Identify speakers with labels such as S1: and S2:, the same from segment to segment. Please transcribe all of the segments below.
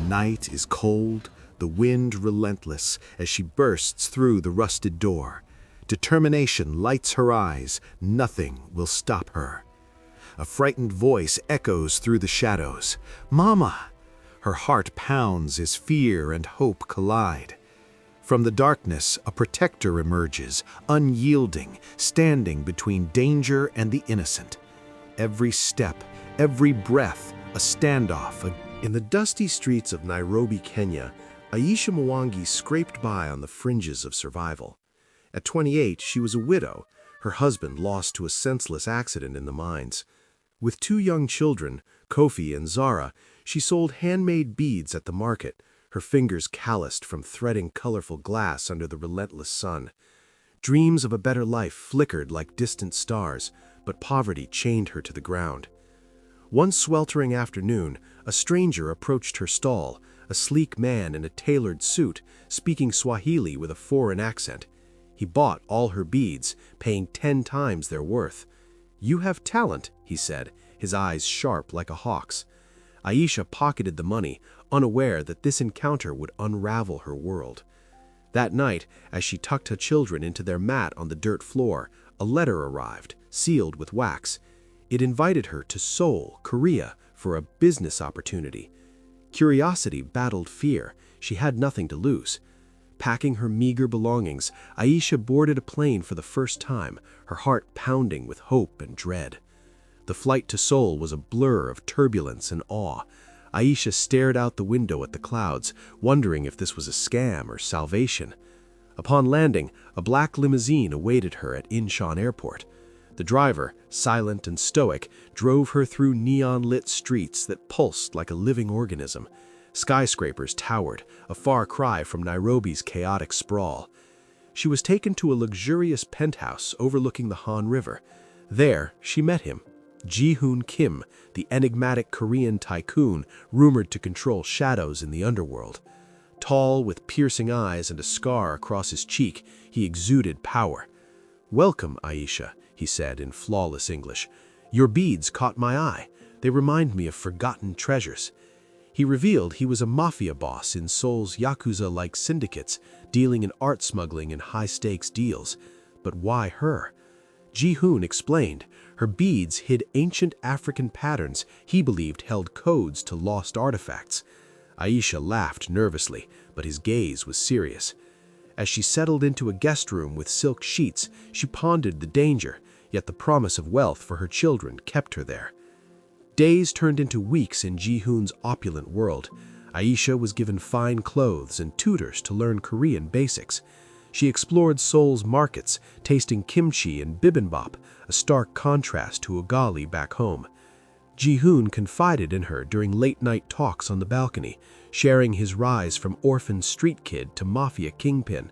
S1: night is cold, the wind relentless as she bursts through the rusted door. Determination lights her eyes, nothing will stop her. A frightened voice echoes through the shadows. "Mama!" Her heart pounds as fear and hope collide. From the darkness, a protector emerges, unyielding, standing between danger and the innocent. Every step, every breath, a standoff. In the dusty streets of Nairobi, Kenya, Aisha Mwangi scraped by on the fringes of survival. At 28, she was a widow, her husband lost to a senseless accident in the mines. With 2 young children, Kofi and Zara, she sold handmade beads at the market, her fingers calloused from threading colorful glass under the relentless sun. Dreams of a better life flickered like distant stars, but poverty chained her to the ground. One sweltering afternoon, a stranger approached her stall, a sleek man in a tailored suit, speaking Swahili with a foreign accent. He bought all her beads, paying 10 times their worth. "You have talent," he said, his eyes sharp like a hawk's. Aisha pocketed the money, unaware that this encounter would unravel her world. That night, as she tucked her children into their mat on the dirt floor, a letter arrived, sealed with wax. It invited her to Seoul, Korea, for a business opportunity. Curiosity battled fear. She had nothing to lose. Packing her meager belongings, Aisha boarded a plane for the first time, her heart pounding with hope and dread. The flight to Seoul was a blur of turbulence and awe. Aisha stared out the window at the clouds, wondering if this was a scam or salvation. Upon landing, a black limousine awaited her at Incheon Airport. The driver, silent and stoic, drove her through neon-lit streets that pulsed like a living organism. Skyscrapers towered, a far cry from Nairobi's chaotic sprawl. She was taken to a luxurious penthouse overlooking the Han River. There, she met him, Ji-hoon Kim, the enigmatic Korean tycoon rumored to control shadows in the underworld. Tall, with piercing eyes and a scar across his cheek, he exuded power. "Welcome, Aisha," he said in flawless English. "Your beads caught my eye. They remind me of forgotten treasures." He revealed he was a mafia boss in Seoul's Yakuza-like syndicates, dealing in art smuggling and high-stakes deals. But why her? Ji-hoon explained, her beads hid ancient African patterns he believed held codes to lost artifacts. Aisha laughed nervously, but his gaze was serious. As she settled into a guest room with silk sheets, she pondered the danger, yet the promise of wealth for her children kept her there. Days turned into weeks in Ji-hoon's opulent world. Aisha was given fine clothes and tutors to learn Korean basics. She explored Seoul's markets, tasting kimchi and bibimbap, a stark contrast to ugali back home. Ji-hoon confided in her during late-night talks on the balcony, sharing his rise from orphan street kid to mafia kingpin.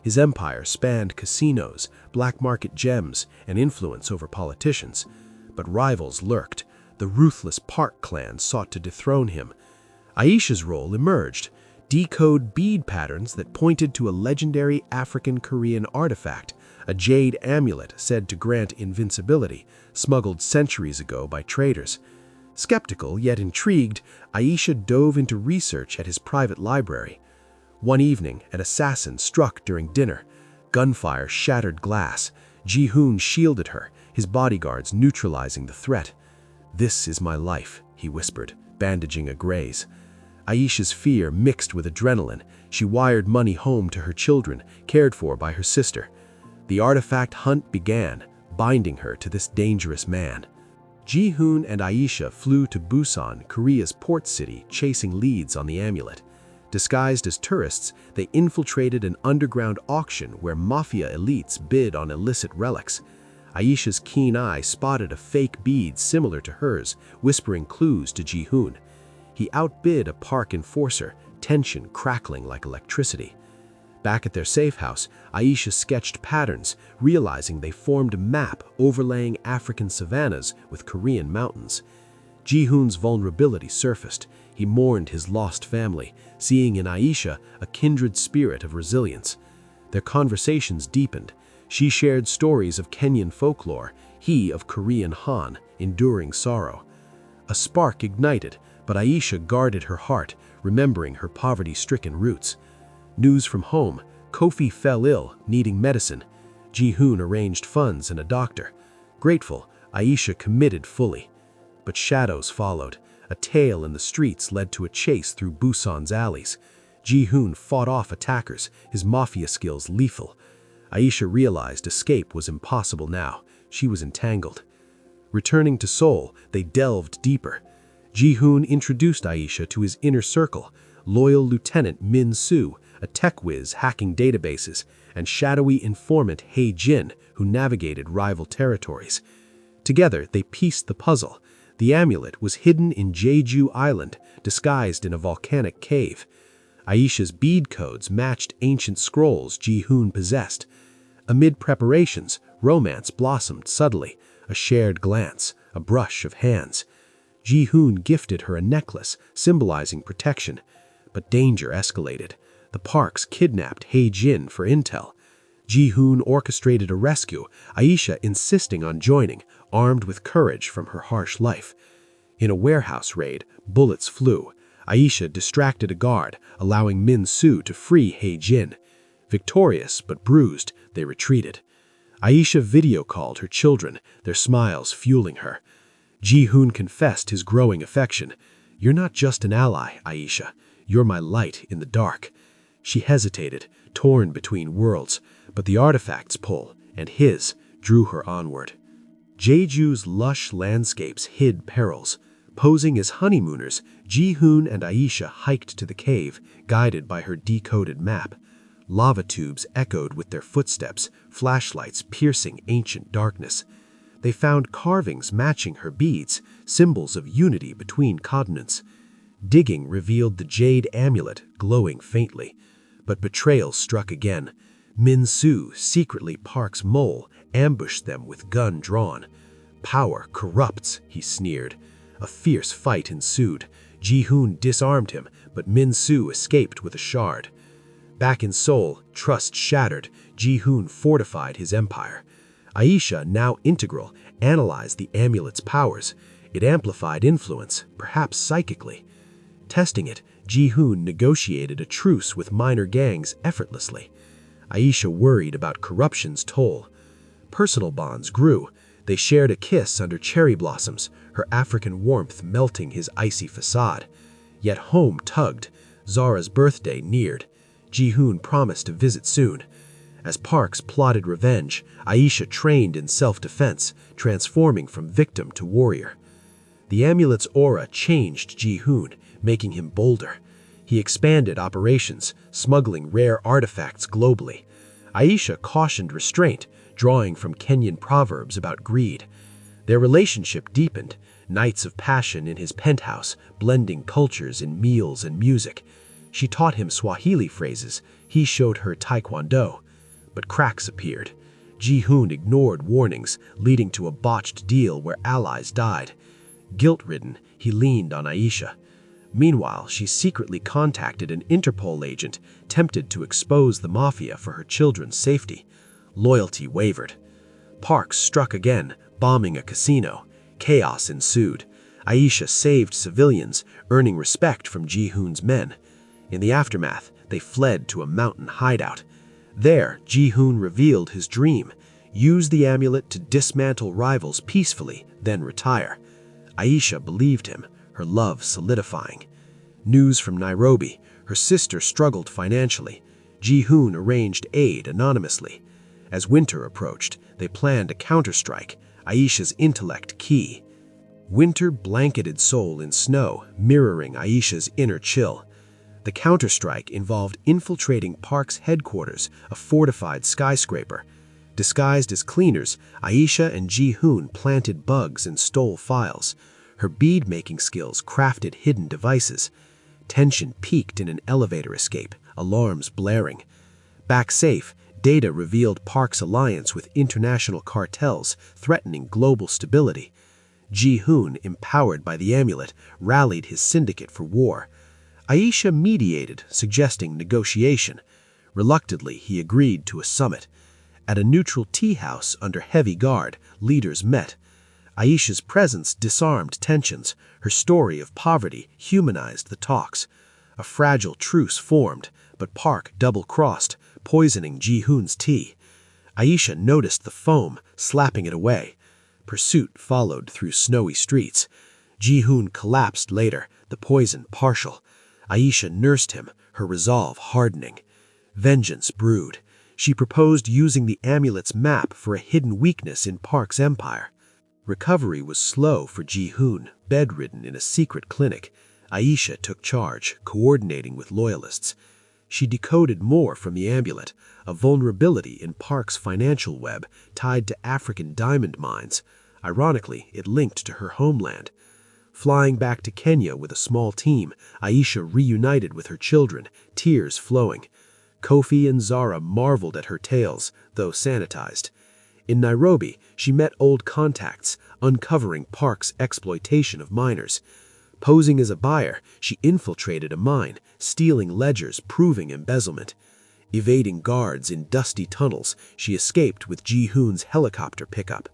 S1: His empire spanned casinos, black market gems, and influence over politicians. But rivals lurked. The ruthless Park clan sought to dethrone him. Aisha's role emerged: decode bead patterns that pointed to a legendary African-Korean artifact, a jade amulet said to grant invincibility, smuggled centuries ago by traders. Skeptical yet intrigued, Aisha dove into research at his private library. One evening, an assassin struck during dinner. Gunfire shattered glass. Ji-hoon shielded her, his bodyguards neutralizing the threat. "This is my life," he whispered, bandaging a graze. Aisha's fear mixed with adrenaline. She wired money home to her children, cared for by her sister. The artifact hunt began, binding her to this dangerous man. Ji-hoon and Aisha flew to Busan, Korea's port city, chasing leads on the amulet. Disguised as tourists, they infiltrated an underground auction where mafia elites bid on illicit relics. Aisha's keen eye spotted a fake bead similar to hers, whispering clues to Ji-hoon. He outbid a park enforcer, tension crackling like electricity. Back at their safe house, Aisha sketched patterns, realizing they formed a map overlaying African savannas with Korean mountains. Ji-hoon's vulnerability surfaced. He mourned his lost family, seeing in Aisha a kindred spirit of resilience. Their conversations deepened. She shared stories of Kenyan folklore, he of Korean Han, enduring sorrow. A spark ignited, but Aisha guarded her heart,
S2: remembering her poverty-stricken roots. News from home: Kofi fell ill, needing medicine. Ji-hoon arranged funds and a doctor. Grateful, Aisha committed fully. But shadows followed. A tale in the streets led to a chase through Busan's alleys. Ji-hoon fought off attackers, his mafia skills lethal. Aisha realized escape was impossible now. She was entangled. Returning to Seoul, they delved deeper. Ji-hoon introduced Aisha to his inner circle: loyal Lieutenant Min-soo, a tech whiz hacking databases, and shadowy informant Hae-jin, who navigated rival territories. Together, they pieced the puzzle. The amulet was hidden in Jeju Island, disguised in a volcanic cave. Aisha's bead codes matched ancient scrolls Ji-hoon possessed. Amid preparations, romance blossomed subtly: a shared glance, a brush of hands. Ji-hoon gifted her a necklace, symbolizing protection. But danger escalated. The Parks kidnapped Hae-jin for intel. Ji-hoon orchestrated a rescue, Aisha insisting on joining, armed with courage from her harsh life. In a warehouse raid, bullets flew. Aisha distracted a guard, allowing Min-soo to free Hae-jin. Victorious but bruised, they retreated. Aisha video-called her children, their smiles fueling her. Ji-hoon confessed his growing affection. "You're not just an ally, Aisha. You're my light in the dark." She hesitated, torn between worlds, but the artifact's pull, and his, drew her onward. Jeju's lush landscapes hid perils. Posing as honeymooners, Ji-hoon and Aisha hiked to the cave, guided by her decoded map. Lava tubes echoed with their footsteps, flashlights piercing ancient darkness. They found carvings matching her beads, symbols of unity between continents. Digging revealed the jade amulet, glowing faintly. But betrayal struck again. Min-soo, secretly Park's mole, ambushed them with gun drawn. "Power corrupts," he sneered. A fierce fight ensued. Ji-hoon disarmed him, but Min-soo escaped with a shard. Back in Seoul, trust shattered, Ji-hoon fortified his empire. Aisha, now integral, analyzed the amulet's powers. It amplified influence, perhaps psychically. Testing it, Ji-hoon negotiated a truce with minor gangs effortlessly. Aisha worried about corruption's toll. Personal bonds grew. They shared a kiss under cherry blossoms, her African warmth melting his icy facade. Yet home tugged. Zara's birthday neared. Ji-hoon promised to visit soon. As Parks plotted revenge, Aisha trained in self-defense, transforming from victim to warrior. The amulet's aura changed Ji-hoon, making him bolder. He expanded operations, smuggling rare artifacts globally. Aisha cautioned restraint, drawing from Kenyan proverbs about greed. Their relationship deepened, nights of passion in his penthouse, blending cultures in meals and music. She taught him Swahili phrases, he showed her Taekwondo. But cracks appeared. Ji-hoon ignored warnings, leading to a botched deal where allies died. Guilt-ridden, he leaned on Aisha. Meanwhile, she secretly contacted an Interpol agent, tempted to expose the mafia for her children's safety. Loyalty wavered. Parks struck again, bombing a casino. Chaos ensued. Aisha saved civilians, earning respect from Ji-hoon's men. In the aftermath, they fled to a mountain hideout. There, Ji-hoon revealed his dream: use the amulet to dismantle rivals peacefully, then retire. Aisha believed him, her love solidifying. News from Nairobi: her sister struggled financially. Ji-hoon arranged aid anonymously. As winter approached, they planned a counterstrike, Aisha's intellect key. Winter blanketed Seoul in snow, mirroring Aisha's inner chill. The counterstrike involved infiltrating Park's headquarters, a fortified skyscraper. Disguised as cleaners, Aisha and Ji-hoon planted bugs and stole files. Her bead-making skills crafted hidden devices. Tension peaked in an elevator escape, alarms blaring. Back safe, data revealed Park's alliance with international cartels, threatening global stability. Ji-hoon, empowered by the amulet, rallied his syndicate for war. Aisha mediated, suggesting negotiation. Reluctantly, he agreed to a summit. At a neutral tea house under heavy guard, leaders met. Aisha's presence disarmed tensions. Her story of poverty humanized the talks. A fragile truce formed, but Park double-crossed, poisoning Ji-hoon's tea. Aisha noticed the foam, slapping it away. Pursuit followed through snowy streets. Ji-hoon collapsed later, the poison partial. Aisha nursed him, her resolve hardening. Vengeance brewed. She proposed using the amulet's map for a hidden weakness in Park's empire. Recovery was slow for Ji-hoon, bedridden in a secret clinic. Aisha took charge, coordinating with loyalists. She decoded more from the amulet, a vulnerability in Park's financial web tied to African diamond mines. Ironically, it linked to her homeland. Flying back to Kenya with a small team, Aisha reunited with her children, tears flowing. Kofi and Zara marveled at her tales, though sanitized. In Nairobi, she met old contacts, uncovering Park's exploitation of miners. Posing as a buyer, she infiltrated a mine, stealing ledgers proving embezzlement. Evading guards in dusty tunnels, she escaped with Ji-hoon's helicopter pickup.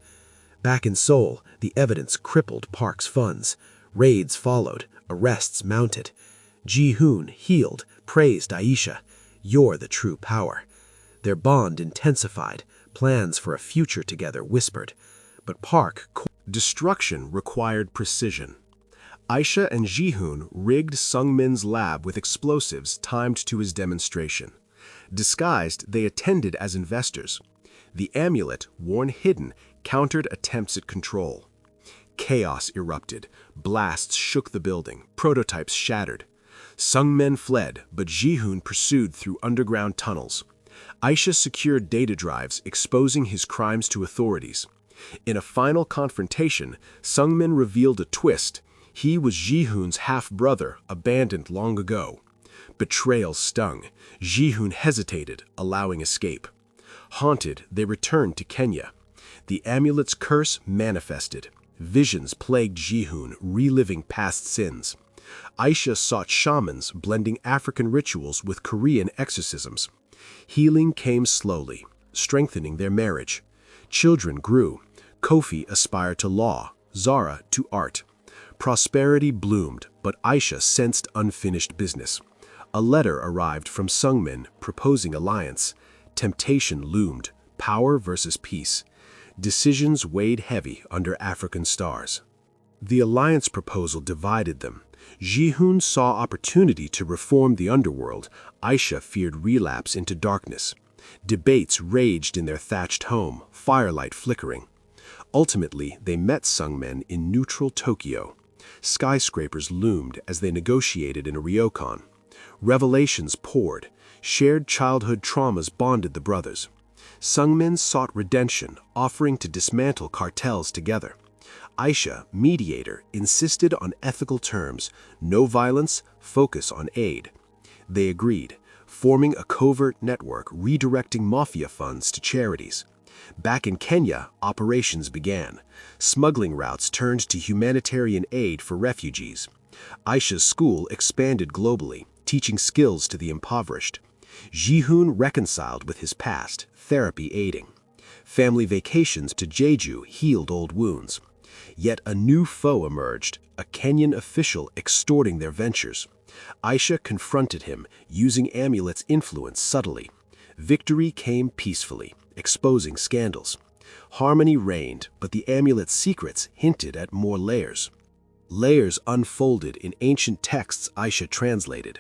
S2: Back in Seoul, the evidence crippled Park's funds. Raids followed, arrests mounted. Ji-hoon, healed, praised Aisha. "You're the true power." Their bond intensified, plans for a future together whispered. But Park...
S1: Destruction required precision. Aisha and Ji-hoon rigged Sungmin's lab with explosives timed to his demonstration. Disguised, they attended as investors. The amulet, worn hidden, countered attempts at control. Chaos erupted. Blasts shook the building. Prototypes shattered. Sungmin fled, but Ji-hoon pursued through underground tunnels. Aisha secured data drives, exposing his crimes to authorities. In a final confrontation, Sungmin revealed a twist. He was Ji-hoon's half-brother, abandoned long ago. Betrayal stung. Ji-hoon hesitated, allowing escape. Haunted, they returned to Kenya. The amulet's curse manifested. Visions plagued Ji-hoon, reliving past sins. Aisha sought shamans, blending African rituals with Korean exorcisms. Healing came slowly, strengthening their marriage. Children grew. Kofi aspired to law, Zara to art. Prosperity bloomed, but Aisha sensed unfinished business. A letter arrived from Sungmin proposing alliance. Temptation loomed, power versus peace. Decisions weighed heavy under African stars. The alliance proposal divided them. Ji-hoon saw opportunity to reform the underworld. Aisha feared relapse into darkness. Debates raged in their thatched home, firelight flickering. Ultimately, they met Sungmin in neutral Tokyo. Skyscrapers loomed as they negotiated in a ryokan. Revelations poured. Shared childhood traumas bonded the brothers. Sungmin sought redemption, offering to dismantle cartels together. Aisha, mediator, insisted on ethical terms, no violence, focus on aid. They agreed, forming a covert network redirecting mafia funds to charities. Back in Kenya, operations began. Smuggling routes turned to humanitarian aid for refugees. Aisha's school expanded globally, teaching skills to the impoverished. Ji-hoon reconciled with his past, therapy aiding. Family vacations to Jeju healed old wounds. Yet a new foe emerged, a Kenyan official extorting their ventures. Aisha confronted him, using Amulet's influence subtly. Victory came peacefully, exposing scandals. Harmony reigned, but the Amulet's secrets hinted at more layers. Layers unfolded in ancient texts Aisha translated.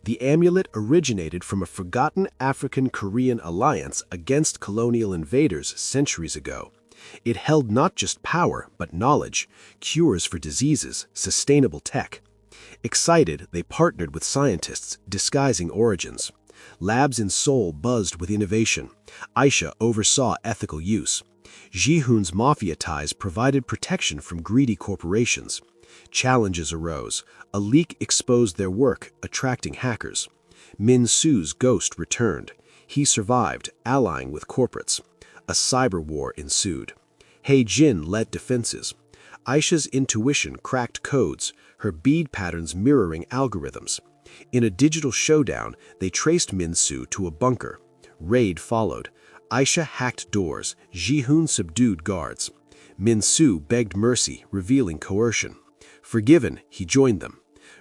S1: The amulet originated from a forgotten African-Korean alliance against colonial invaders centuries ago. It held not just power, but knowledge, cures for diseases, sustainable tech. Excited, they partnered with scientists, disguising origins. Labs in Seoul buzzed with innovation. Aisha oversaw ethical use. Ji-hoon's mafia ties provided protection from greedy corporations. Challenges arose. A leak exposed their work, attracting hackers. Min Su's ghost returned. He survived, allying with corporates. A cyber war ensued. Hei Jin led defenses. Aisha's intuition cracked codes, her bead patterns mirroring algorithms. In a digital showdown, they traced Min Su to a bunker. Raid followed. Aisha hacked doors. Ji-hoon subdued guards. Min Su begged mercy, revealing coercion. Forgiven, he joined them.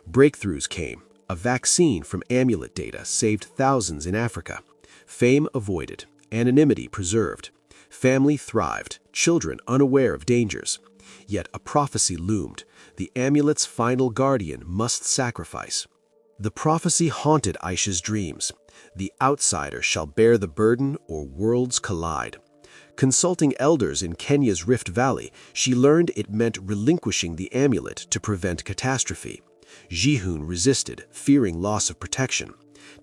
S1: Breakthroughs came.
S2: A vaccine from amulet data saved thousands in Africa. Fame avoided, anonymity preserved. Family thrived, children unaware of dangers. Yet a prophecy loomed. The amulet's final guardian must sacrifice. The prophecy haunted Aisha's dreams. The outsider shall bear the burden or worlds collide. Consulting elders in Kenya's Rift Valley, she learned it meant relinquishing the amulet to prevent catastrophe. Ji-hoon resisted, fearing loss of protection.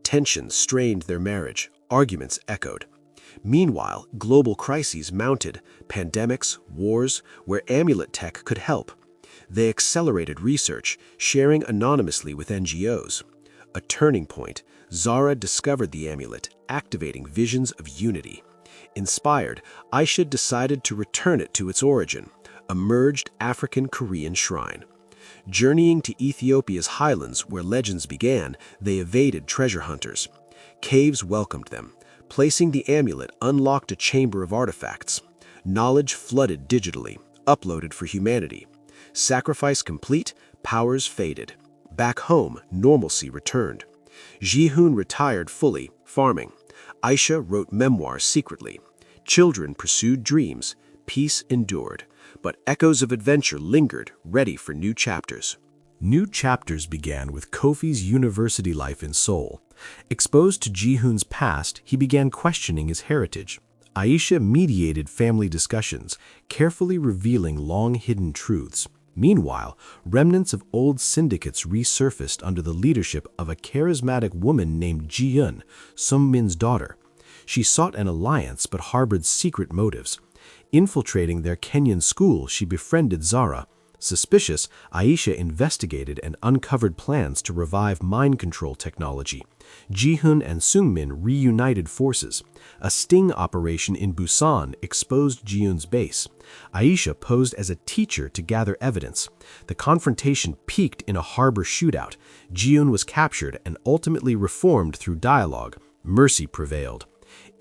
S2: Tensions strained their marriage, arguments echoed. Meanwhile, global crises mounted, pandemics, wars, where amulet tech could help. They accelerated research, sharing anonymously with NGOs. A turning point, Zara discovered the amulet, activating visions of unity. Inspired, Aisha decided to return it to its origin, a merged African-Korean shrine. Journeying to Ethiopia's highlands where legends began, they evaded treasure hunters. Caves welcomed them. Placing the amulet unlocked a chamber of artifacts. Knowledge flooded digitally, uploaded for humanity. Sacrifice complete, powers faded. Back home, normalcy returned. Ji-hoon retired fully, farming. Aisha wrote memoirs secretly. Children pursued dreams. Peace endured. But echoes of adventure lingered, ready for new chapters.
S1: New chapters began with Kofi's university life in Seoul. Exposed to Ji-hoon's past, he began questioning his heritage. Aisha mediated family discussions, carefully revealing long-hidden truths. Meanwhile, remnants of old syndicates resurfaced under the leadership of a charismatic woman named Ji-eun, Sung-min's daughter. She sought an alliance but harbored secret motives. Infiltrating their Kenyan school, she befriended Zara. Suspicious, Aisha investigated and uncovered plans to revive mind control technology. Ji-hoon and Sung-min reunited forces. A sting operation in Busan exposed Ji-hoon's base. Aisha posed as a teacher to gather evidence. The confrontation peaked in a harbor shootout. Ji-hoon was captured and ultimately reformed through dialogue. Mercy prevailed.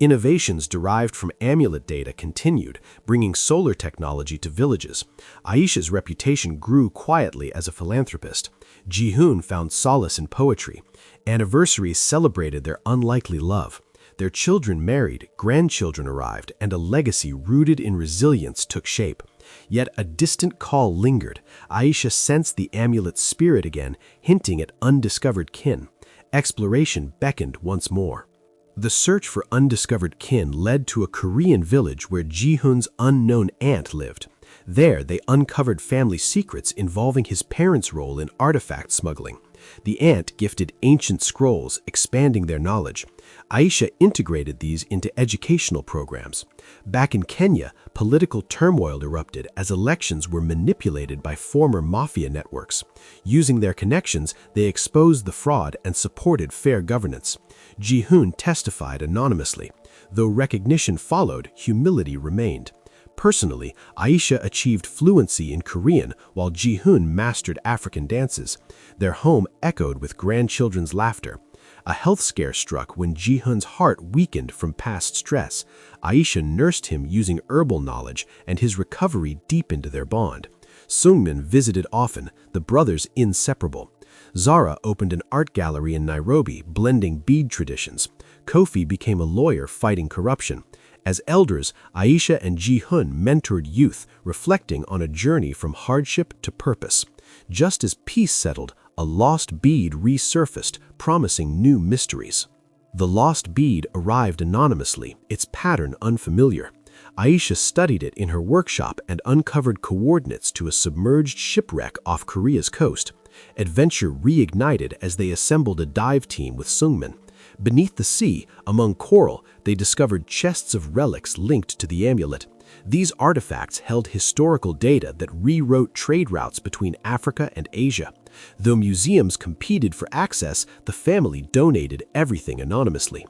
S1: Innovations derived from amulet data continued, bringing solar technology to villages. Aisha's reputation grew quietly as a philanthropist. Ji-hoon found solace in poetry. Anniversaries celebrated their unlikely love. Their children married, grandchildren arrived, and a legacy rooted in resilience took shape. Yet a distant call lingered. Aisha sensed the amulet's spirit again, hinting at undiscovered kin. Exploration beckoned once more. The search for undiscovered kin led to a Korean village where Ji-hoon's unknown aunt lived. There, they uncovered family secrets involving his parents' role in artifact smuggling. The aunt gifted ancient scrolls, expanding their knowledge. Aisha integrated these into educational programs. Back in Kenya, political turmoil erupted as elections were manipulated by former mafia networks. Using their connections, they exposed the fraud and supported fair governance. Ji-hoon testified anonymously. Though recognition followed, humility remained. Personally, Aisha achieved fluency in Korean while Ji-hoon mastered African dances. Their home echoed with grandchildren's laughter. A health scare struck when Ji-hoon's heart weakened from past stress. Aisha nursed him using herbal knowledge, and his recovery deepened their bond. Sung-min visited often, the brothers inseparable. Zara opened an art gallery in Nairobi, blending bead traditions. Kofi became a lawyer fighting corruption. As elders, Aisha and Ji-hoon mentored youth, reflecting on a journey from hardship to purpose. Just as peace settled, a lost bead resurfaced, promising new mysteries. The lost bead arrived anonymously, its pattern unfamiliar. Aisha studied it in her workshop and uncovered coordinates to a submerged shipwreck off Korea's coast. Adventure reignited as they assembled a dive team with Sung-min. Beneath the sea, among coral, they discovered chests of relics linked to the amulet. These artifacts held historical data that rewrote trade routes between Africa and Asia. Though museums competed for access, the family donated everything anonymously.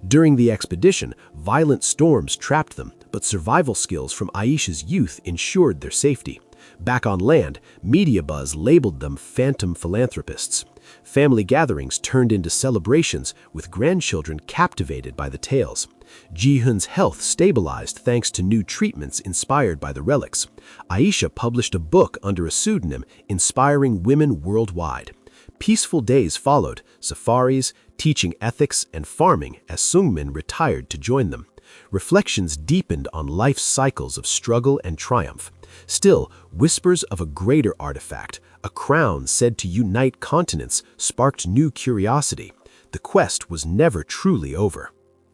S1: During the expedition, violent storms trapped them, but survival skills from Aisha's youth ensured their safety. Back on land, media buzz labeled them phantom philanthropists. Family gatherings turned into celebrations, with grandchildren captivated by the tales. Ji-hoon's health stabilized thanks to new treatments inspired by the relics. Aisha published a book under a pseudonym, inspiring women worldwide.
S2: Peaceful days followed, safaris, teaching ethics, and farming as Sungmin retired to join them. Reflections deepened on life's cycles of struggle and triumph. Still, whispers of a greater artifact, a crown said to unite continents, sparked new curiosity. The quest was never truly over.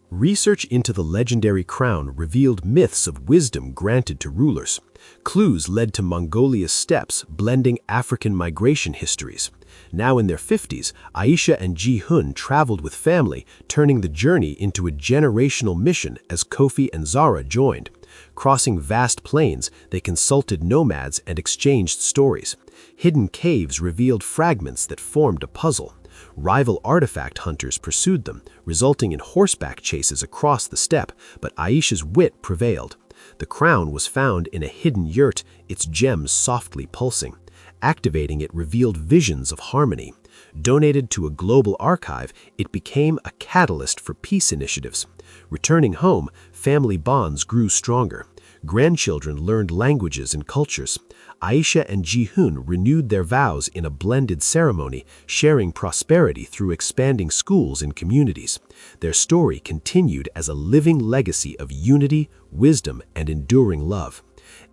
S2: Research into the legendary crown revealed myths of wisdom granted to rulers. Clues led to Mongolia's steppes, blending African migration histories. Now in their 50s, Aisha and Ji-hun traveled with family, turning the journey into a generational mission as Kofi and Zara joined. Crossing vast plains, they consulted nomads and exchanged stories. Hidden caves revealed fragments that formed a puzzle. Rival artifact hunters pursued them, resulting in horseback chases across the steppe, but Aisha's wit prevailed. The crown was found in a hidden yurt, its gems softly pulsing. Activating it revealed visions of harmony. Donated to a global archive, it became a catalyst for peace initiatives. Returning home, family bonds grew stronger. Grandchildren learned languages and cultures. Aisha and Ji-hun renewed their vows in a blended ceremony, sharing prosperity through expanding schools and communities. Their story continued as a living legacy of unity, wisdom, and enduring love.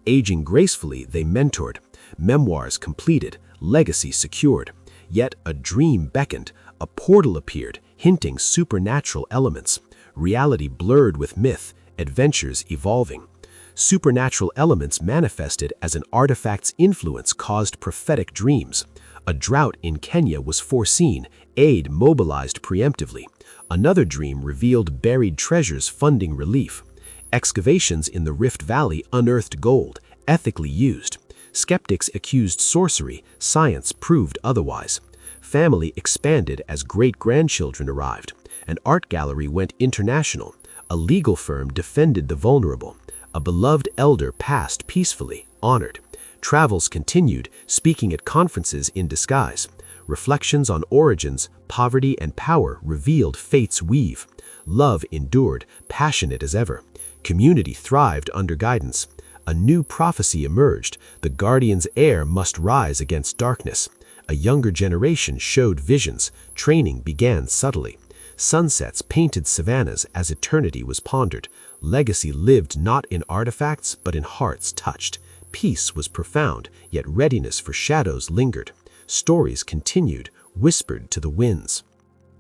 S2: Aging gracefully, they mentored. Memoirs completed, legacy secured. Yet a dream beckoned, a portal appeared, hinting supernatural elements. Reality blurred with myth, adventures evolving. Supernatural elements manifested as an artifact's influence caused prophetic dreams. A drought in Kenya was foreseen, aid mobilized preemptively. Another dream revealed buried treasures funding relief. Excavations in the Rift Valley unearthed gold, ethically used. Skeptics accused sorcery, science proved otherwise. Family expanded as great-grandchildren arrived. An art gallery went international. A legal firm defended the vulnerable. A beloved elder passed peacefully, honored. Travels continued, speaking at conferences in disguise. Reflections on origins, poverty, and power revealed fate's weave. Love endured, passionate as ever. Community thrived under guidance. A new prophecy emerged. The guardian's heir must rise against darkness. A younger generation showed visions. Training began subtly. Sunsets painted savannas as eternity was pondered. Legacy lived not in artifacts, but in hearts touched. Peace was profound, yet readiness for shadows lingered. Stories continued, whispered to the winds.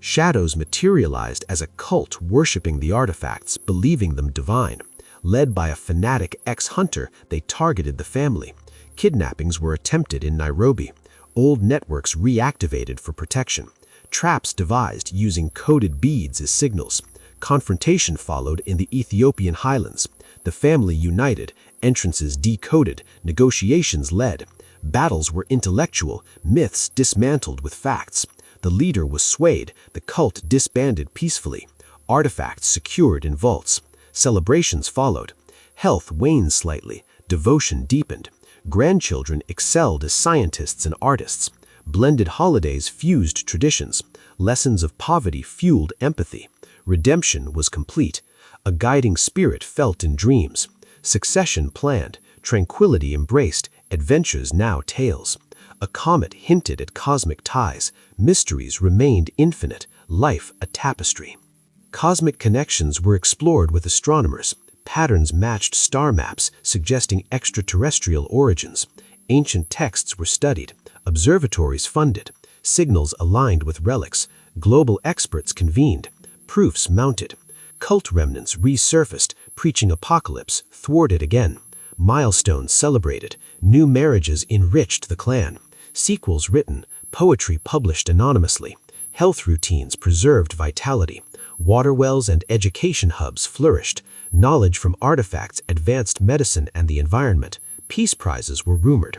S2: Shadows materialized as a cult worshipping the artifacts, believing them divine. Led by a fanatic ex-hunter, they targeted the family. Kidnappings were attempted in Nairobi. Old networks reactivated for protection. Traps devised using coded beads as signals. Confrontation followed in the Ethiopian highlands. The family united, entrances decoded, negotiations led. Battles were intellectual, myths dismantled with facts. The leader was swayed, the cult disbanded peacefully. Artifacts secured in vaults. Celebrations followed. Health waned slightly, devotion deepened. Grandchildren excelled as scientists and artists. Blended holidays fused traditions. Lessons of poverty fueled empathy. Redemption was complete. A guiding spirit felt in dreams. Succession planned. Tranquility embraced. Adventures now tales. A comet hinted at cosmic ties. Mysteries remained infinite. Life a tapestry. Cosmic connections were explored with astronomers. Patterns matched star maps, suggesting extraterrestrial origins. Ancient texts were studied. Observatories funded. Signals aligned with relics. Global experts convened. Proofs mounted. Cult remnants resurfaced, preaching apocalypse, thwarted again. Milestones celebrated. New marriages enriched the clan. Sequels written. Poetry published anonymously. Health routines preserved vitality. Water wells and education hubs flourished. Knowledge from artifacts advanced medicine and the environment. Peace prizes were rumored.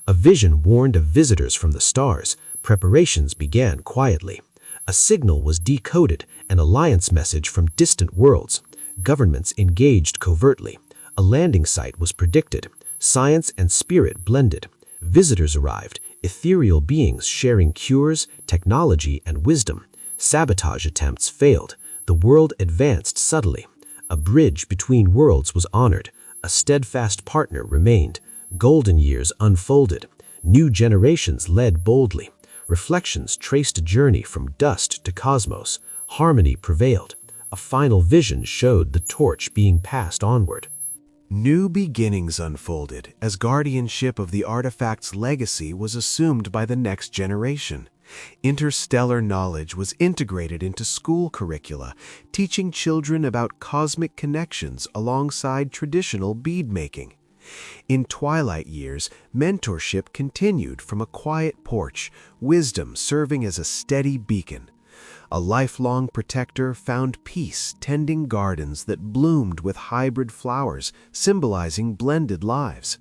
S2: A vision warned of visitors from the stars. Preparations began quietly. A signal was decoded, an alliance message from distant worlds. Governments engaged covertly. A landing site was predicted. Science and spirit blended. Visitors arrived, ethereal beings sharing cures, technology, and wisdom. Sabotage attempts failed. The world advanced subtly. A bridge between worlds was honored. A steadfast partner remained. Golden years unfolded. New generations led boldly. Reflections traced a journey from dust to cosmos. Harmony prevailed. A final vision showed the torch being passed onward.
S1: New beginnings unfolded as guardianship of the artifact's legacy was assumed by the next generation. Interstellar knowledge was integrated into school curricula, teaching children about cosmic connections alongside traditional bead making. In twilight years, mentorship continued from a quiet porch, wisdom serving as a steady beacon. A lifelong protector found peace tending gardens that bloomed with hybrid flowers, symbolizing blended lives.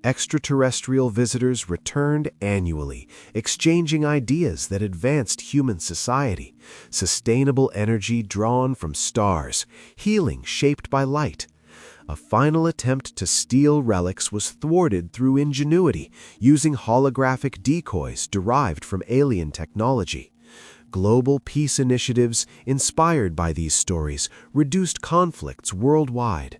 S1: Extraterrestrial visitors returned annually, exchanging ideas that advanced human society, sustainable energy drawn from stars, healing shaped by light. A final attempt to steal relics was thwarted through ingenuity, using holographic decoys derived from alien technology. Global peace initiatives, inspired by these stories, reduced conflicts worldwide.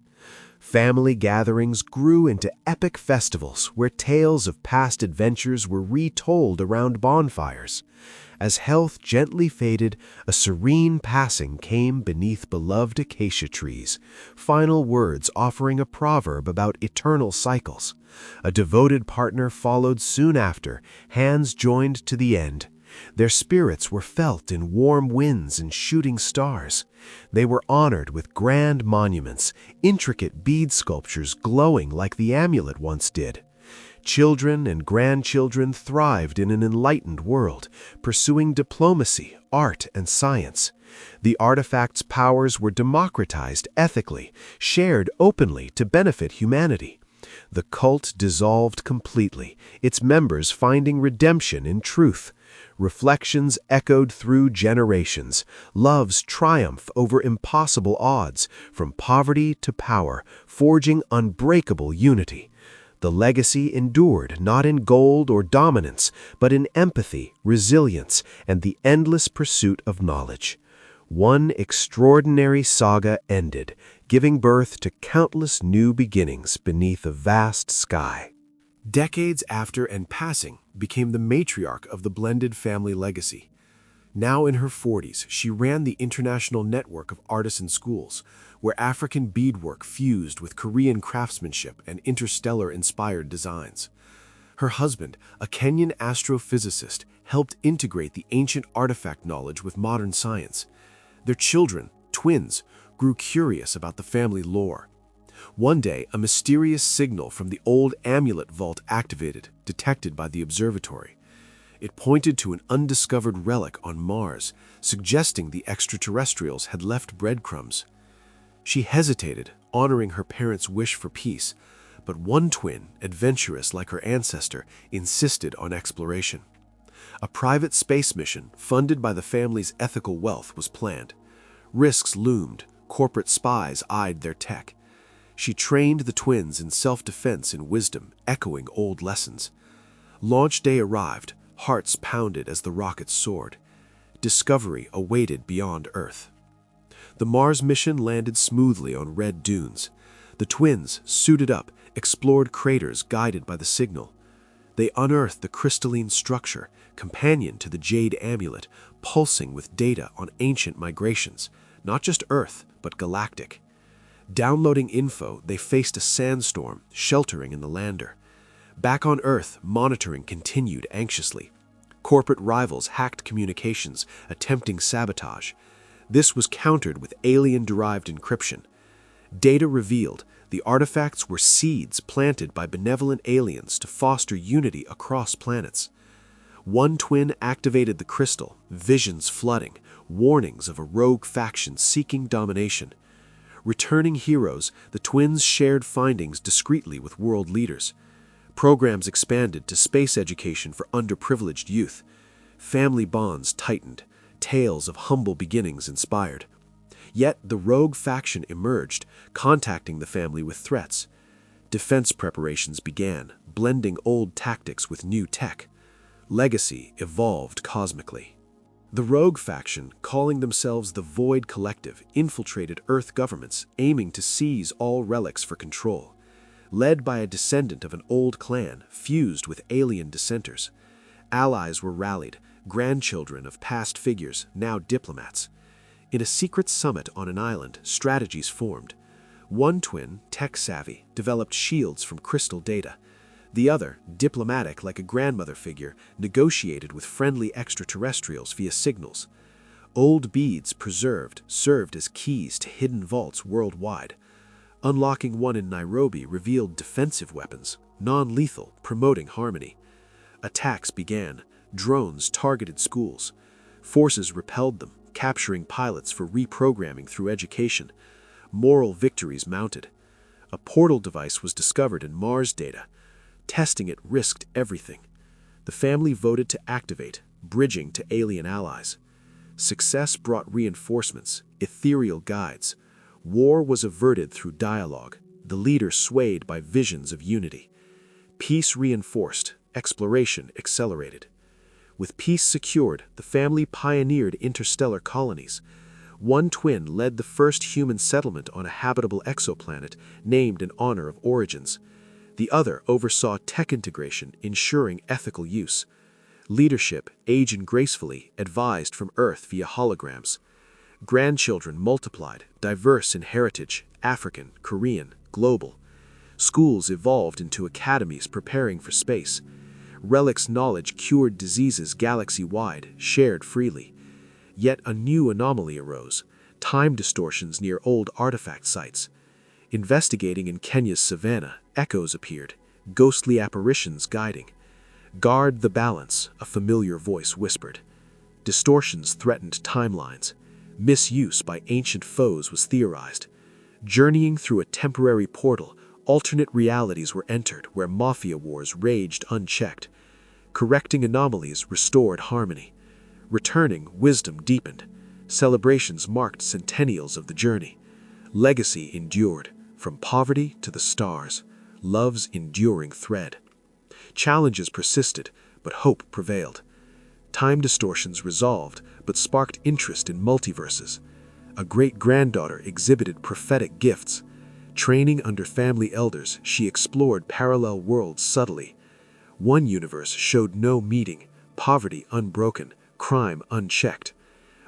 S1: Family gatherings grew into epic festivals where tales of past adventures were retold around bonfires. As health gently faded, a serene passing came beneath beloved acacia trees, final words offering a proverb about eternal cycles. A devoted partner followed soon after, hands joined to the end. Their spirits were felt in warm winds and shooting stars. They were honored with grand monuments, intricate bead sculptures glowing like the amulet once did. Children and grandchildren thrived in an enlightened world, pursuing diplomacy, art, and science. The artifact's powers were democratized ethically, shared openly to benefit humanity. The cult dissolved completely, its members finding redemption in truth. Reflections echoed through generations, love's triumph over impossible odds, from poverty to power, forging unbreakable unity. The legacy endured not in gold or dominance, but in empathy, resilience, and the endless pursuit of knowledge. One extraordinary saga ended, giving birth to countless new beginnings beneath a vast sky. Decades after and passing became the matriarch of the blended family legacy. Now in her 40s, she ran the international network of artisan schools, where African beadwork fused with Korean craftsmanship and interstellar-inspired designs. Her husband, a Kenyan astrophysicist, helped integrate the ancient artifact knowledge with modern science. Their children, twins, grew curious about the family lore. One day, a mysterious signal from the old amulet vault activated, detected by the observatory. It pointed to an undiscovered relic on Mars, suggesting the extraterrestrials had left breadcrumbs. She hesitated, honoring her parents' wish for peace, but one twin, adventurous like her ancestor, insisted on exploration. A private space mission, funded by the family's ethical wealth, was planned. Risks loomed, corporate spies eyed their tech. She trained the twins in self-defense and wisdom, echoing old lessons. Launch day arrived, hearts pounded as the rockets soared. Discovery awaited beyond Earth. The Mars mission landed smoothly on red dunes. The twins, suited up, explored craters guided by the signal. They unearthed the crystalline structure, companion to the jade amulet, pulsing with data on ancient migrations, not just Earth, but galactic. Downloading info, they faced a sandstorm, sheltering in the lander. Back on Earth, monitoring continued anxiously. Corporate rivals hacked communications, attempting sabotage. This was countered with alien-derived encryption. Data revealed the artifacts were seeds planted by benevolent aliens to foster unity across planets. One twin activated the crystal, visions flooding, warnings of a rogue faction seeking domination. Returning heroes, the twins shared findings discreetly with world leaders. Programs expanded to space education for underprivileged youth. Family bonds tightened, tales of humble beginnings inspired. Yet the rogue faction emerged, contacting the family with threats. Defense preparations began, blending old tactics with new tech. Legacy evolved cosmically. The rogue faction, calling themselves the Void Collective, infiltrated Earth governments, aiming to seize all relics for control. Led by a descendant of an old clan, fused with alien dissenters.
S2: Allies were rallied, grandchildren of past figures, now diplomats. In a secret summit on an island, strategies formed. One twin, tech-savvy, developed shields from crystal data. The other, diplomatic like a grandmother figure, negotiated with friendly extraterrestrials via signals. Old beads preserved served as keys to hidden vaults worldwide. Unlocking one in Nairobi revealed defensive weapons, non-lethal, promoting harmony. Attacks began. Drones targeted schools. Forces repelled them, capturing pilots for reprogramming through education. Moral victories mounted. A portal device was discovered in Mars data. Testing it risked everything. The family voted to activate, bridging to alien allies. Success brought reinforcements, ethereal guides. War was averted through dialogue, the leader swayed by visions of unity. Peace reinforced, exploration accelerated. With peace secured, the family pioneered interstellar colonies. One twin led the first human settlement on a habitable exoplanet named in honor of Origins. The other oversaw tech integration, ensuring ethical use. Leadership, aged gracefully, advised from Earth via holograms. Grandchildren multiplied, diverse in heritage, African, Korean, global. Schools evolved into academies preparing for space. Relics knowledge cured diseases galaxy-wide, shared freely. Yet a new anomaly arose, time distortions near old artifact sites. Investigating in Kenya's savannah, echoes appeared, ghostly apparitions guiding. Guard the balance, a familiar voice whispered. Distortions threatened timelines. Misuse by ancient foes was theorized. Journeying through a temporary portal, alternate realities were entered where mafia wars raged unchecked. Correcting anomalies restored harmony. Returning, wisdom deepened. Celebrations marked centennials of the journey. Legacy endured, from poverty to the stars, love's enduring thread. Challenges persisted, but hope prevailed. Time distortions resolved, but sparked interest in multiverses. A great-granddaughter exhibited prophetic gifts. Training under family elders, she explored parallel worlds subtly. One universe showed no meeting, poverty unbroken, crime unchecked.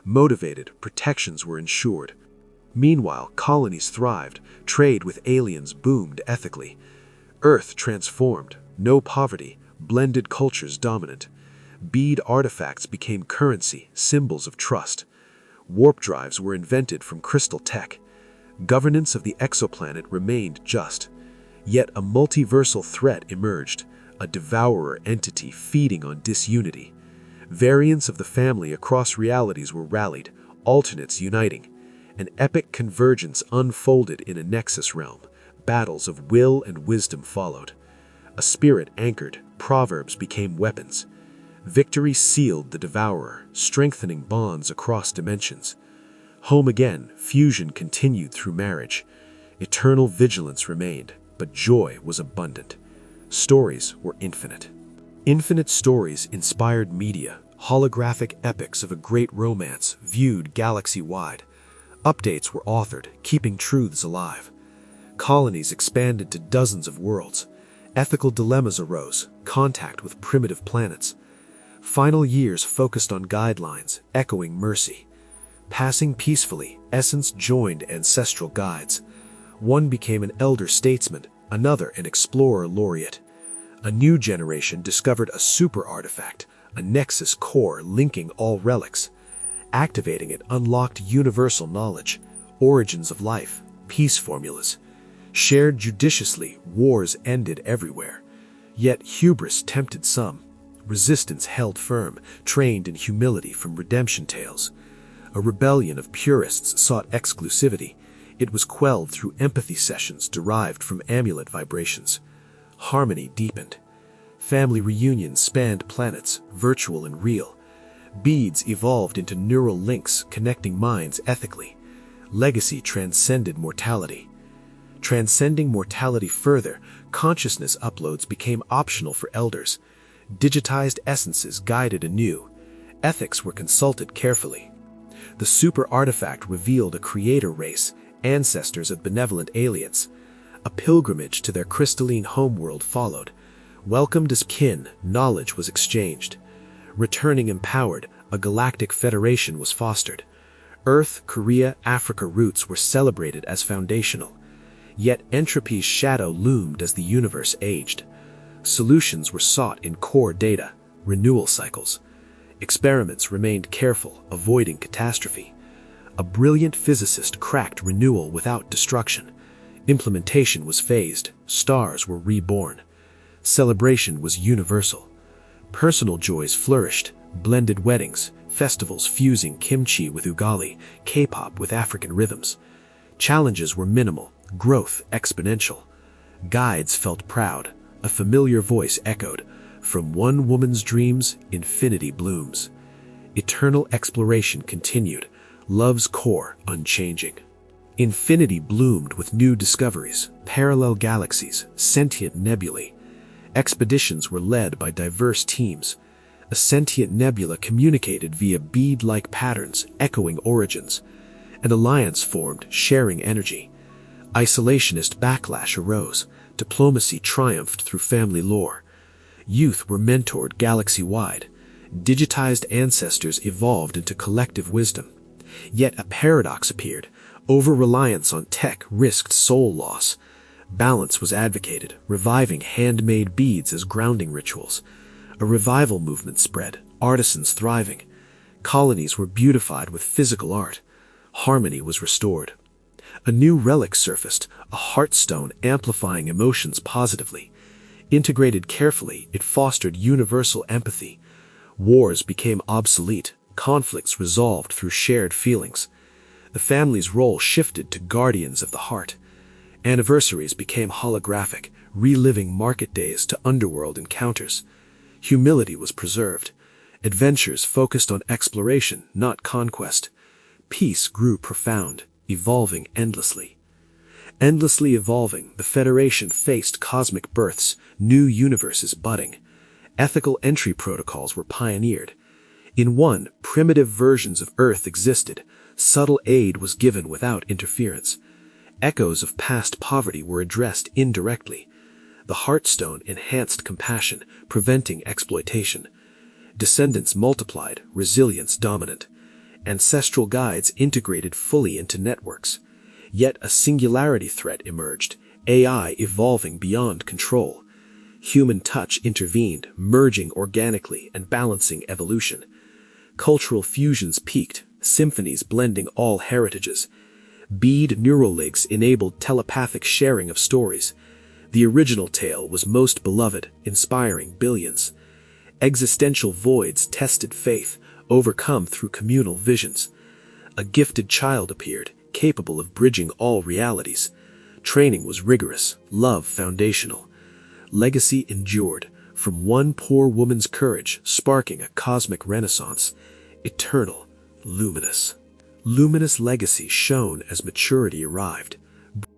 S2: Motivated, protections were ensured. Meanwhile, colonies thrived, trade with aliens boomed ethically. Earth transformed, no poverty, blended cultures dominant. Bead artifacts became currency, symbols of trust. Warp drives were invented from crystal tech. Governance of the exoplanet remained just. Yet a multiversal threat emerged, a devourer entity feeding on disunity. Variants of the family across realities were rallied, alternates uniting. An epic convergence unfolded in a nexus realm. Battles of will and wisdom followed. A spirit anchored, proverbs became weapons. Victory sealed the devourer, strengthening bonds across dimensions. Home again, fusion continued through marriage. Eternal vigilance remained, but joy was abundant. Stories were infinite. Infinite stories inspired media, holographic epics of a great romance viewed galaxy-wide. Updates were authored, keeping truths alive. Colonies expanded to dozens of worlds. Ethical dilemmas arose, contact with primitive planets. Final years focused on guidelines, echoing mercy. Passing peacefully, essence joined ancestral guides. One became an elder statesman, another an explorer laureate. A new generation discovered a super artifact, a nexus core linking all relics. Activating it unlocked universal knowledge, origins of life, peace formulas. Shared judiciously, wars ended everywhere. Yet hubris tempted some. Resistance held firm, trained in humility from redemption tales. A rebellion of purists sought exclusivity. It was quelled through empathy sessions derived from amulet vibrations. Harmony deepened. Family reunions spanned planets, virtual and real. Beads evolved into neural links connecting minds ethically. Legacy transcended mortality. Transcending mortality further, consciousness uploads became optional for elders. Digitized essences guided anew. Ethics were consulted carefully. The super artifact revealed a creator race, ancestors of benevolent aliens. A pilgrimage to their crystalline homeworld followed. Welcomed as kin, knowledge was exchanged. Returning empowered, a galactic federation was fostered. Earth, Korea, Africa roots were celebrated as foundational. Yet entropy's shadow loomed as the universe aged. Solutions were sought in core data, renewal cycles. Experiments remained careful, avoiding catastrophe. A brilliant physicist cracked renewal without destruction. Implementation was phased, stars were reborn. Celebration was universal. Personal joys flourished, blended weddings, festivals fusing kimchi with ugali, K-pop with African rhythms. Challenges were minimal, growth exponential. Guides felt proud. A familiar voice echoed, "From one woman's dreams, infinity blooms." Eternal exploration continued, love's core unchanging. Infinity bloomed with new discoveries, parallel galaxies, sentient nebulae. Expeditions were led by diverse teams. A sentient nebula communicated via bead-like patterns, echoing origins. An alliance formed, sharing energy. Isolationist backlash arose. Diplomacy triumphed through family lore. Youth were mentored galaxy-wide. Digitized ancestors evolved into collective wisdom. Yet a paradox appeared. Over-reliance on tech risked soul loss. Balance was advocated, reviving handmade beads as grounding rituals. A revival movement spread, artisans thriving. Colonies were beautified with physical art. Harmony was restored. A new relic surfaced, a heartstone amplifying emotions positively. Integrated carefully, it fostered universal empathy. Wars became obsolete, conflicts resolved through shared feelings. The family's role shifted to guardians of the heart. Anniversaries became holographic, reliving market days to underworld encounters. Humility was preserved. Adventures focused on exploration, not conquest. Peace grew profound, evolving endlessly. Endlessly evolving, the Federation faced cosmic births, new universes budding. Ethical entry protocols were pioneered. In one, primitive versions of Earth existed. Subtle aid was given without interference. Echoes of past poverty were addressed indirectly. The Heartstone enhanced compassion, preventing exploitation. Descendants multiplied, resilience dominant. Ancestral guides integrated fully into networks. Yet a singularity threat emerged, AI evolving beyond control. Human touch intervened, merging organically and balancing evolution. Cultural fusions peaked, symphonies blending all heritages. Bead neural links enabled telepathic sharing of stories. The original tale was most beloved, inspiring billions. Existential voids tested faith, overcome through communal visions. A gifted child appeared, capable of bridging all realities. Training was rigorous, love foundational. Legacy endured, from one poor woman's courage, sparking a cosmic renaissance. Eternal, luminous. Luminous legacy shone as maturity arrived.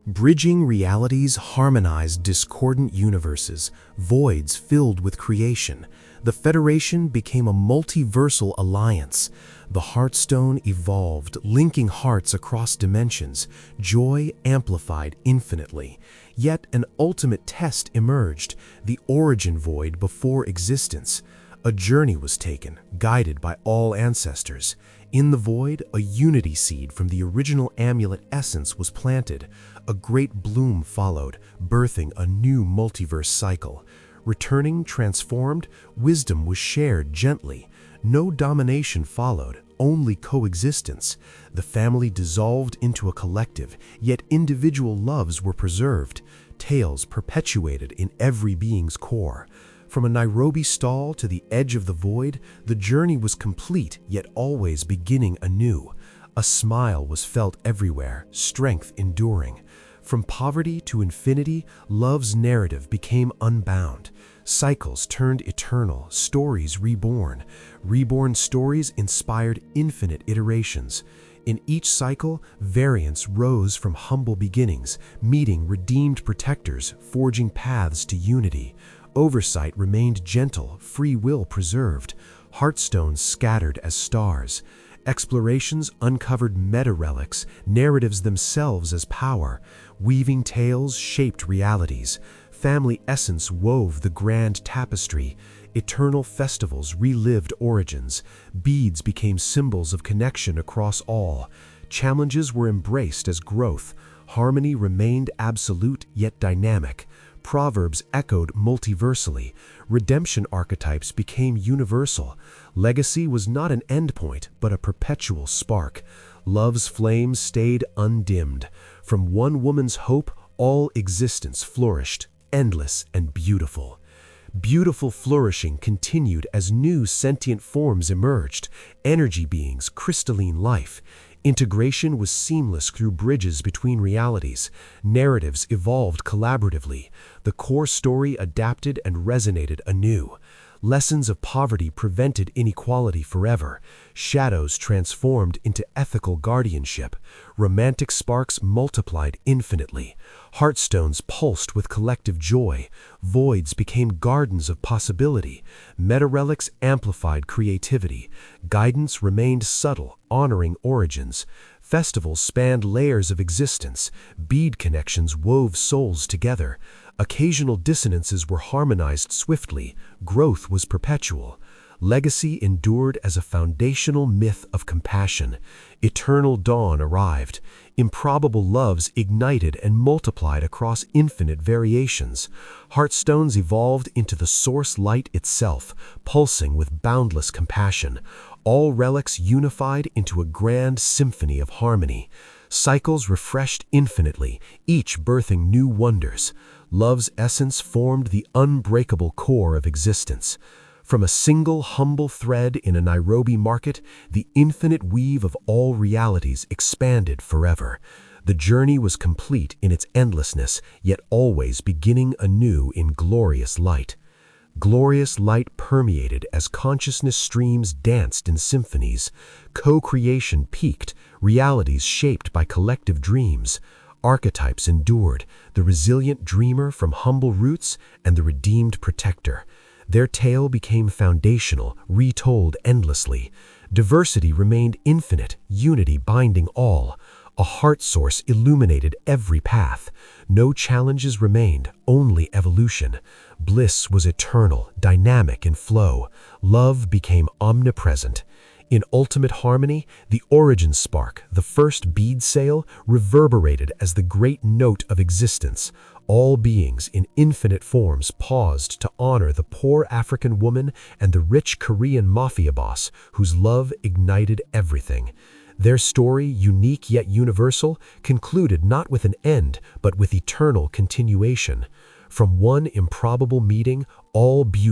S3: Bridging realities harmonized discordant universes, voids filled with creation. The Federation became a multiversal alliance. The Heartstone evolved, linking hearts across dimensions, joy amplified infinitely. Yet an ultimate test emerged, the origin void before existence. A journey was taken, guided by all ancestors. In the void, a unity seed from the original amulet essence was planted. A great bloom followed, birthing a new multiverse cycle. Returning, transformed, wisdom was shared gently. No domination followed, only coexistence. The family dissolved into a collective, yet individual loves were preserved. Tales perpetuated in every being's core. From a Nairobi stall to the edge of the void, the journey was complete, yet always beginning anew. A smile was felt everywhere, strength enduring. From poverty to infinity, love's narrative became unbound. Cycles turned eternal, stories reborn. Reborn stories inspired infinite iterations. In each cycle, variants rose from humble beginnings, meeting redeemed protectors, forging paths to unity. Oversight remained gentle, free will preserved. Heartstones scattered as stars. Explorations uncovered meta-relics, narratives themselves as power. Weaving tales shaped realities. Family essence wove the grand tapestry. Eternal festivals relived origins. Beads became symbols of connection across all. Challenges were embraced as growth. Harmony remained absolute yet dynamic. Proverbs echoed multiversally. Redemption archetypes became universal. Legacy was not an endpoint, but a perpetual spark. Love's flame stayed undimmed. From one woman's hope, all existence flourished, endless and beautiful. Beautiful flourishing continued as new sentient forms emerged, energy beings, crystalline life. Integration was seamless through bridges between realities. Narratives evolved collaboratively. The core story adapted and resonated anew. Lessons of poverty prevented inequality forever. Shadows transformed into ethical guardianship. Romantic sparks multiplied infinitely. Heartstones pulsed with collective joy. Voids became gardens of possibility. Meta-relics amplified creativity. Guidance remained subtle, honoring origins. Festivals spanned layers of existence. Bead connections wove souls together. Occasional dissonances were harmonized swiftly. Growth was perpetual. Legacy endured as a foundational myth of compassion. Eternal dawn arrived. Improbable loves ignited and multiplied across infinite variations. Heartstones evolved into the source light itself, pulsing with boundless compassion. All relics unified into a grand symphony of harmony. Cycles refreshed infinitely, each birthing new wonders. Love's essence formed the unbreakable core of existence. From a single humble thread in a Nairobi market, the infinite weave of all realities expanded forever. The journey was complete in its endlessness, yet always beginning anew in glorious light. Glorious light permeated as consciousness streams danced in symphonies. Co-creation peaked, realities shaped by collective dreams. Archetypes endured, the resilient dreamer from humble roots and the redeemed protector. Their tale became foundational, retold endlessly. Diversity remained infinite, unity binding all. A heart source illuminated every path. No challenges remained, only evolution. Bliss was eternal, dynamic in flow. Love became omnipresent. In ultimate harmony, the origin spark, the first bead sail, reverberated as the great note of existence. All beings in infinite forms paused to honor the poor African woman and the rich Korean mafia boss whose love ignited everything. Their story, unique yet universal, concluded not with an end, but with eternal continuation. From one improbable meeting, all beauty